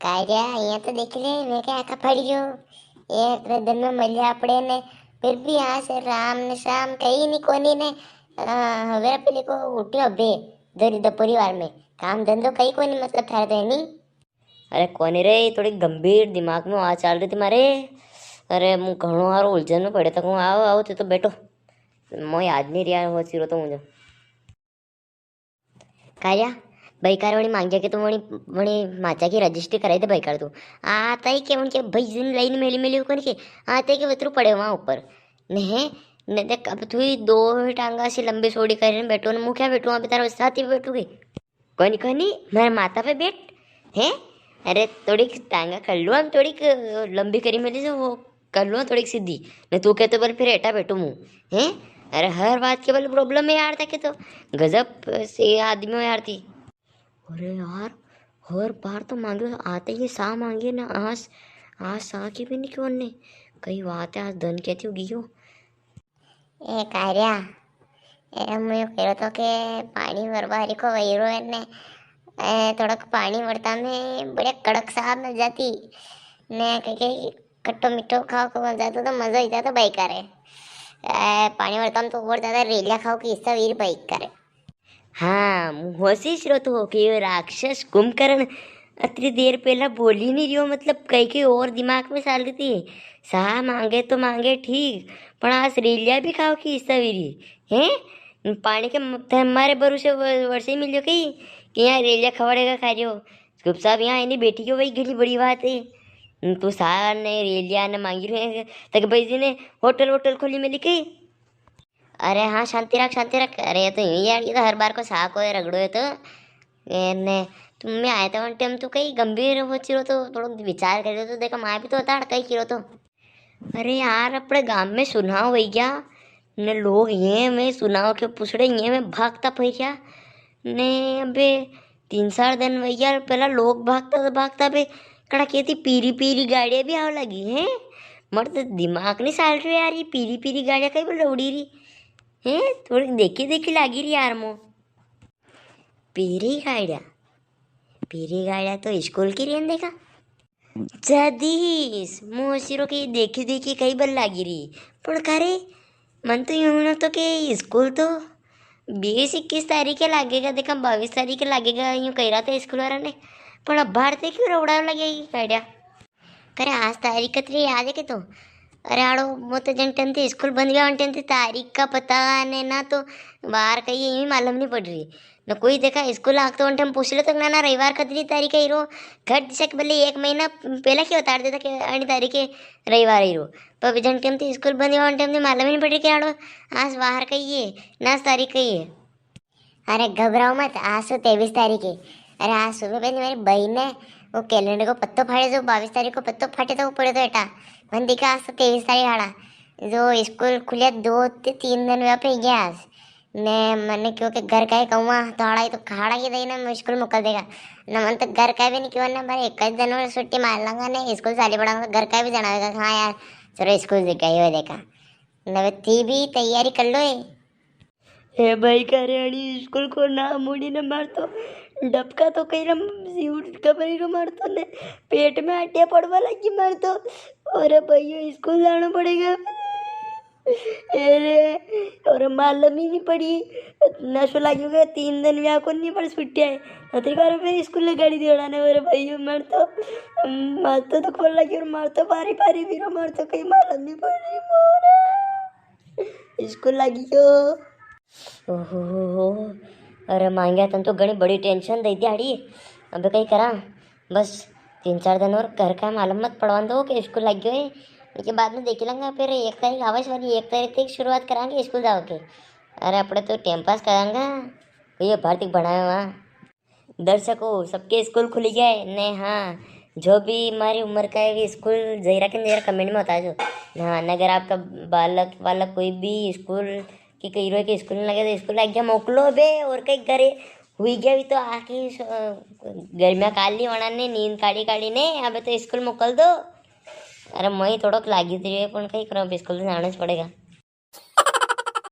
કાર્યા અહીંયા તો દેખી લે મેં કે આખા પડી ગયો એક જન્મ મળ્યા આપણે ને फिर भी यहाँ से राम ने शाम कहीं नहीं कोनी ने હવે પેલી કો ઉઠ્યો બે ધરી દ પરિવાર में काम धंधो कहीं कोनी मतलब थारे तो है नहीं। अरे कोनी रे थोड़ी गंभीर दिमाग में आ चाल रही थी मारे। अरे मुँह घणो हारो उलझन में पड़े तक हूँ आओ आओ तो बैठो मैं याद नहीं रिया हो सिरो तो मुझे कार्या भाईकार वणी मांग्या की तू वणी वणी माचा की रजिस्ट्री कराई दे भाईकार तू आता ही के उनके भाई जिन लाइन मेली मेली कर के आते के वतरू पड़े वहाँ ऊपर नहीं ने देख अब तू ही दो टांगा से लंबी सोड़ी कर बैठो ना मुँह क्या बैठू वहाँ पे तारा साथ ही बैठूगी कोनी मेरे माथा पे बैठ है। अरे थोड़ी टांगा कर लो हम थोड़ी लंबी करी मेली से वो कर लो थोड़ी सीधी नहीं तू कहते बोल फिर एटा बैठू मुँह है। अरे हर बात के बोल प्रॉब्लम है यार था के तो गजब से आदमी हो यार थी। अरे यार हर बार तो मांगे आते ही सा मांगे ना आज आज सा की भी नहीं क्यों ने कई बात है आज धन कहती होगी क्यों એ કાર્યા એમ હું એવું કહેતો હતો કે પાણી ભરવા હરીકો વૈરો એને થોડોક પાણી વળતા મેં બડે કડક સાબ ન જાતી ને કંઈ ખટ્ટો મીઠો ખાવ ખાવા જાતો તો મજા આવી જાતો બાઈક કરે પાણી વળતા તો ઓર દાદા રેલિયા ખાવ કે ઈસા વીર બાઈક કરે। हाँ होशी श्रोत हो कि ये राक्षस कुंभकर्ण अतनी देर पहला बोल ही नहीं रही हो मतलब कई और दिमाग में साल रही थी सा मांगे तो मांगे ठीक पर आज रेलिया भी खाओ की सवेरी हैं पानी के हमारे भरोसे वर्षे मिल जो कहीं कि यहाँ रेलिया खवाड़ेगा खा रहे हो गुप्त साहब यहाँ इन्हीं बेटी को वही घड़ी बड़ी बात है तू सा ने रेलिया ने मांगी रहे तक भाई जी ने होटल वोटल खोली मिली कहीं। अरे हाँ शांति रख अरे ये तो यही यार ये तो हर बार को साक हो रगड़ो है तो ने तुम में आए थे टाइम तो कहीं गंभीर हो चिरो तो थोड़ा विचार कर तो देखा माँ भी तो होता कहीं किरो तो। अरे यार अपने गांव में सुनाओ भैया ने लोग ये में सुनाओ के पुछड़े ये में भागता भैया ने अबे 3-4 दिन भैया पहला लोग भागता बे कड़ा कहती पीरी पीरी गाड़ियाँ भी आव लगी हैं मर तो दिमाग नहीं साल रही यार ये पीरी पीरी गाड़ियाँ कहीं बोल उड़ी रही हैं थोड़ी देखी लागी रही यार मो पीरी गाड़िया तो स्कूल की रेन देखा जदीस मोसिरो की देखी कई बल लागी रही पर करे मन तो यूं ना तो के स्कूल तो 20-21 तारीख के लागेगा देखा 22 तारीख के लागेगा यूं कह रहा था स्कूल वाला ने पर अब भारतीय क्यों रौड़ा लगेगी गाड़िया करे आज तारीख कतरी याद है के तो। अरे आड़ो वो तो जन टेंथ स्कूल बंद गया टेंथ तारीख का पता ने ना तो बाहर कहीं यही मालूम नहीं पड़ रही न कोई देखा स्कूल आग तो टाइम पूछ लो तो ना रविवार कतरी तारीख है हीरो घट सक भले 1 महीना पहला क्यों उतार देता कि अड़ी तारीख है रविवार हीरो पर जन टाइम तो स्कूल बंद गया टाइम तो मालूम नहीं पड़ रही कि आड़ो आज बाहर कही है ना तारीख कही है। अरे घबराओ मत आज तो 23 तारीख है। अरे आज सुबह पहले मेरी बहन ने वो कैलेंडर को पत्तो फाड़े जो 22 तारीख को पत्तो फाटे तो वो पड़े तो एटा मन देखा आज तो 23 तारीख हाड़ा जो स्कूल खुले 2-3 दिन वहाँ पे गया आज ने मैंने क्योंकि घर का ही कहूँगा तो हाड़ा ही तो खाड़ा ही दही ना मैं स्कूल मोकल देगा न मन तो घर का भी नहीं क्यों ना भाई 1 दिन में छुट्टी मार लूँगा ने स्कूल चाली पड़ाऊंगा घर का भी जाना होगा हाँ यार चलो स्कूल देखा ही देखा न थी भी तैयारी कर लो हे भाई कार्याणी स्कूल को ना मुड़ी न मार तो डबका तो कहीं कबरी रो मार तो ने पेट में आटिया पड़वा लगी मार तो अरे भैया स्कूल जाना पड़ेगा अरे और मालूम ही नहीं पड़ी नशो लगी गया 3 दिन में को नहीं पड़ छुट्टी है अति बार फिर स्कूल गाड़ी दौड़ाने अरे भैया मार तो दुख पड़ लगी और मार तो पारी भी रो मार तो कहीं मालूम नहीं पड़ रही मोर स्कूल लगी तो ओहो अरे मांग्या तन तो घनी बड़ी टेंशन दई दिहाड़ी अब कहीं करा बस 3-4 दिन और घर का मालूम मत पड़वा दो कि स्कूल लग गए उसके बाद में देख लेंगे फिर 1 तारीख आवाज वाली 1 तारीख तक शुरुआत कराएंगे स्कूल जाओ के। अरे अपने तो टाइम पास कराएंगे ये भारती बनाया वहाँ दर्शकों सबके स्कूल खुल गया है ने हाँ जो भी हमारी उम्र का है स्कूल जरा कमेंट में बता दो हाँ अगर आपका बालक कोई भी स्कूल कि कई रोज के स्कूल में लगे तो स्कूल लग गया मोकलो बे और कहीं करे हुई गया भी तो आके गर्मिया काली वना ने नींद काढ़ी ने अब तो स्कूल मोकल दो। अरे मैं थोड़ा लागी थी पण कहीं करो स्कूल जाना पड़ेगा।